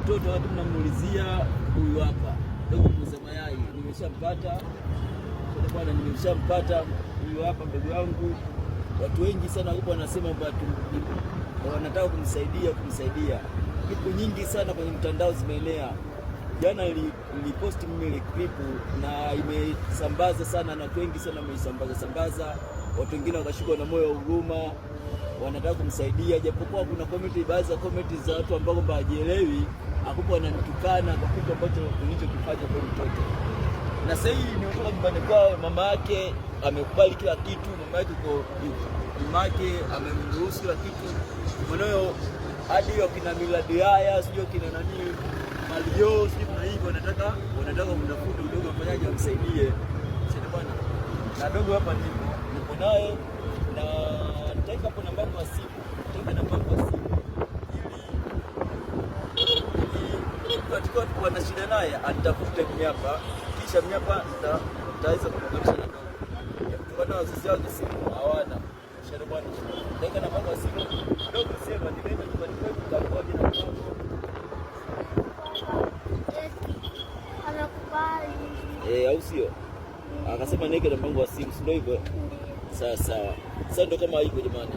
mtoto watu mnamuulizia huyu hapa ndugu muuza mayai, nimeshampata bwana, nimeshampata huyu hapa ndugu yangu. Watu wengi sana huko wanasema wanataka kumsaidia. Klipu nyingi sana kwenye mtandao zimeenea. Jana niliposti mimi ile klipu na imesambaza sana na watu wengi sana wameisambaza. Watu wengine wakashikwa na moyo wa huruma, wanataka kumsaidia, japokuwa kuna baadhi ya comment za watu ambao kwamba hajielewi, hapo wananitukana kwa kitu ambacho nilichokifanya kwa mtoto. Na sasa hii nimetoka nyumbani kwao, mama yake amekubali kila kitu, mama yake amemruhusu kila kitu. Mwanae hadi hiyo kina miladi haya sio kina nani malio sio kuna hivyo, wanataka kumtafuta udogo afanyaje amsaidie. Sasa bwana, na dogo hapa niko naye na nitaweka hapo namba ya simu. Ili kwa shida naye atafute hapa, kisha hapa nitaweza kumwonyesha na dogo. Kwa wazazi wake simu hawana. Sasa bwana, nitaweka namba ya simu. Dogo sema nimeenda nyumbani kwetu kakoje na mwanangu. Au sio? Akasema niweke namba ya simu, sio hivyo? Sawa. Sasa ndio kama hivyo jamani.